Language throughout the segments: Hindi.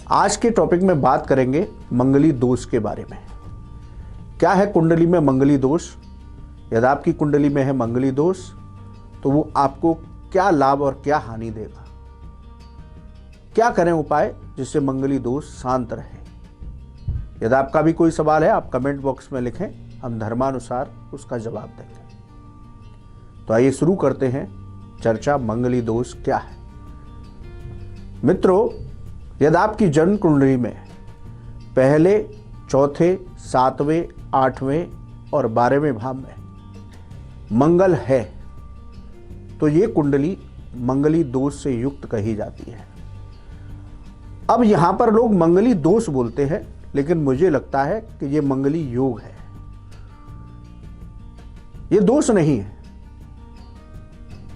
आज के टॉपिक में बात करेंगे मंगली दोष के बारे में। क्या है कुंडली में मंगली दोष? यदि आपकी कुंडली में है मंगली दोष तो वो आपको क्या लाभ और क्या हानि देगा? क्या करें उपाय जिससे मंगली दोष शांत रहे? यदि आपका भी कोई सवाल है आप कमेंट बॉक्स में लिखें, हम धर्मानुसार उसका जवाब देंगे। तो आइए शुरू करते हैं चर्चा। मंगली दोष क्या है? मित्रों, यदि आपकी जन्म कुंडली में पहले, चौथे, सातवें, आठवें और 12वें भाव में मंगल है तो ये कुंडली मंगली दोष से युक्त कही जाती है। अब यहां पर लोग मंगली दोष बोलते हैं, लेकिन मुझे लगता है कि ये मंगली योग है, ये दोष नहीं है।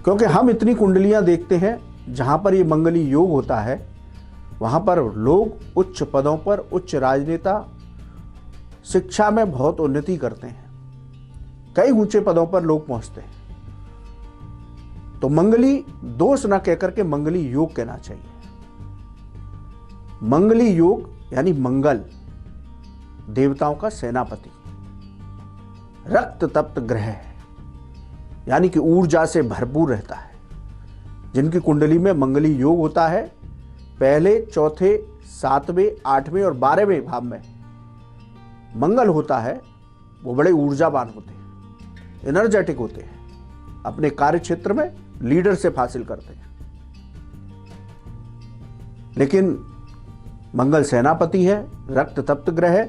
क्योंकि हम इतनी कुंडलियां देखते हैं जहां पर ये मंगली योग होता है, वहां पर लोग उच्च पदों पर, उच्च राजनेता, शिक्षा में बहुत उन्नति करते हैं, कई ऊंचे पदों पर लोग पहुंचते हैं। तो मंगली दोष ना कहकर के मंगली योग कहना चाहिए। मंगली योग यानी मंगल देवताओं का सेनापति, रक्त तप्त ग्रह है, यानी कि ऊर्जा से भरपूर रहता है। जिनकी कुंडली में मंगली योग होता है, पहले, चौथे, सातवें, आठवें और 12वें भाव में मंगल होता है, वो बड़े ऊर्जावान होते हैं, एनर्जेटिक होते हैं, अपने कार्य क्षेत्र में लीडरशिप हासिल करते हैं। लेकिन मंगल सेनापति है, रक्त तप्त ग्रह है,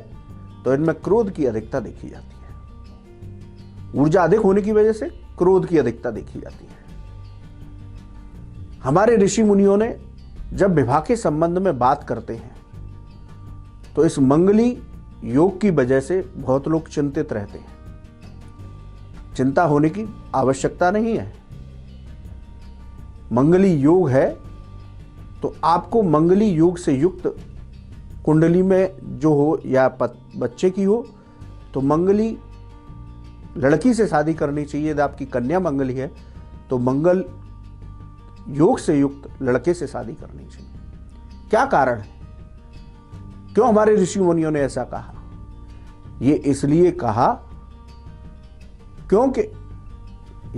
तो इनमें क्रोध की अधिकता देखी जाती है। ऊर्जा अधिक होने की वजह से क्रोध की अधिकता देखी जाती है। हमारे ऋषि मुनियों ने जब विवाह के संबंध में बात करते हैं तो इस मंगली योग की वजह से बहुत लोग चिंतित रहते हैं। चिंता होने की आवश्यकता नहीं है। मंगली योग है तो आपको मंगली योग से युक्त कुंडली में जो हो या बच्चे की हो तो मंगली लड़की से शादी करनी चाहिए। यदि आपकी कन्या मंगली है तो मंगल योग से युक्त लड़के से शादी करनी चाहिए। क्या कारण है? क्यों हमारे ऋषि मुनियों ने ऐसा कहा? ये इसलिए कहा क्योंकि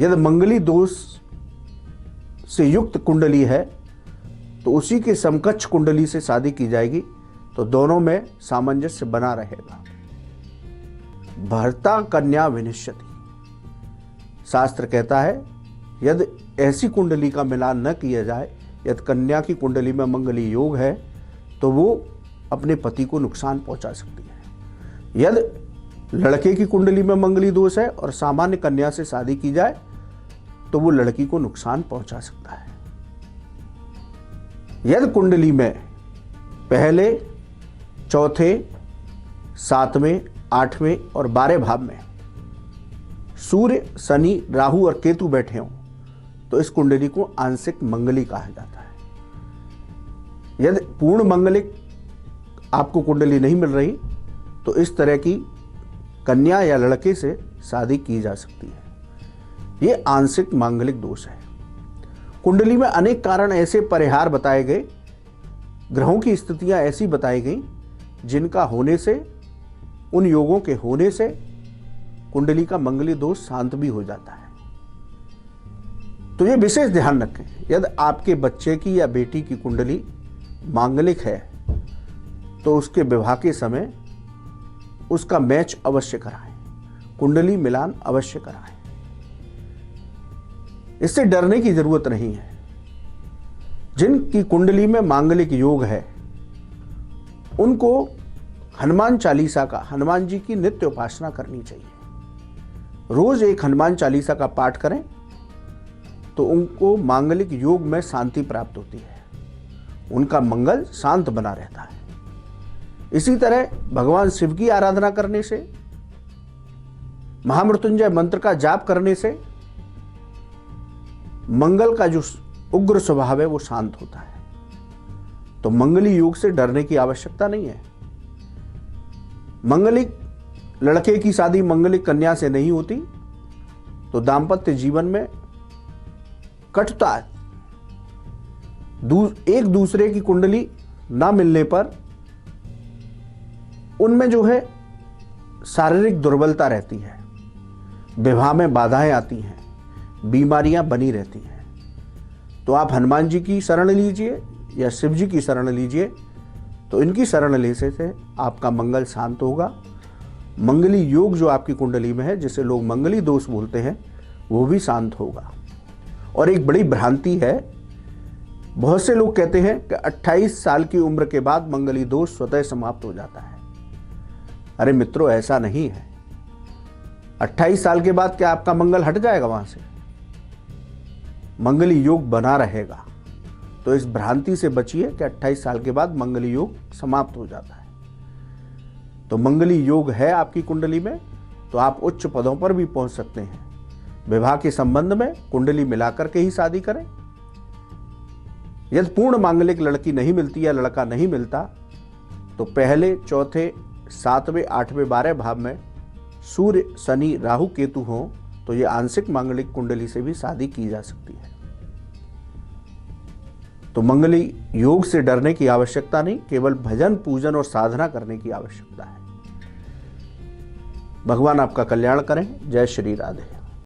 यदि मंगली दोष से युक्त कुंडली है तो उसी के समकक्ष कुंडली से शादी की जाएगी तो दोनों में सामंजस्य बना रहेगा। भर्ता कन्या विनिश्यति, शास्त्र कहता है यदि ऐसी कुंडली का मिलान न किया जाए, यदि कन्या की कुंडली में मंगली योग है तो वो अपने पति को नुकसान पहुंचा सकती है। यदि लड़के की कुंडली में मंगली दोष है और सामान्य कन्या से शादी की जाए तो वो लड़की को नुकसान पहुंचा सकता है। यदि कुंडली में पहले, चौथे, सातवें, आठवें और 12 भाव में सूर्य, शनि, राहु और केतु बैठे हों तो इस कुंडली को आंशिक मंगली कहा जाता है। यदि पूर्ण मंगलिक आपको कुंडली नहीं मिल रही तो इस तरह की कन्या या लड़के से शादी की जा सकती है। ये आंशिक मांगलिक दोष है। कुंडली में अनेक कारण ऐसे परिहार बताए गए, ग्रहों की स्थितियां ऐसी बताई गई जिनका होने से, उन योगों के होने से कुंडली का मंगली दोष शांत भी हो जाता है। तो ये विशेष ध्यान रखें, यदि आपके बच्चे की या बेटी की कुंडली मांगलिक है तो उसके विवाह के समय उसका मैच अवश्य कराएं, कुंडली मिलान अवश्य कराएं। इससे डरने की जरूरत नहीं है। जिनकी कुंडली में मांगलिक योग है उनको हनुमान चालीसा का, हनुमान जी की नित्य उपासना करनी चाहिए। रोज एक हनुमान चालीसा का पाठ करें तो उनको मांगलिक योग में शांति प्राप्त होती है, उनका मंगल शांत बना रहता है। इसी तरह भगवान शिव की आराधना करने से, महामृत्युंजय मंत्र का जाप करने से मंगल का जो उग्र स्वभाव है वो शांत होता है। तो मंगली योग से डरने की आवश्यकता नहीं है। मंगलिक लड़के की शादी मंगलिक कन्या से नहीं होती तो दाम्पत्य जीवन में कटुता, एक दूसरे की कुंडली ना मिलने पर उनमें जो है शारीरिक दुर्बलता रहती है, विवाह में बाधाएं आती हैं, बीमारियां बनी रहती हैं। तो आप हनुमान जी की शरण लीजिए या शिव जी की शरण लीजिए, तो इनकी शरण लेने से आपका मंगल शांत होगा। मंगली योग जो आपकी कुंडली में है, जिसे लोग मंगली दोष बोलते हैं, वो भी शांत होगा। और एक बड़ी भ्रांति है, बहुत से लोग कहते हैं कि 28 साल की उम्र के बाद मंगली दोष स्वतः समाप्त हो जाता है। अरे मित्रों, ऐसा नहीं है। 28 साल के बाद क्या आपका मंगल हट जाएगा वहां से? मंगली योग बना रहेगा। तो इस भ्रांति से बचिए कि 28 साल के बाद मंगली योग समाप्त हो जाता है। तो मंगली योग है आपकी कुंडली में, तो आप उच्च पदों पर भी पहुंच सकते हैं। विवाह के संबंध में कुंडली मिलाकर के ही शादी करें। यदि पूर्ण मांगलिक लड़की नहीं मिलती या लड़का नहीं मिलता, तो पहले, चौथे, 7वें, 8वें, 12 भाव में सूर्य, शनि, राहु, केतु हो, तो ये आंशिक मांगलिक कुंडली से भी शादी की जा सकती है। तो मंगली योग से डरने की आवश्यकता नहीं, केवल भजन, पूजन और साधना करने की आवश्यकता है। भगवान आपका कल्याण करें। जय श्री राधे।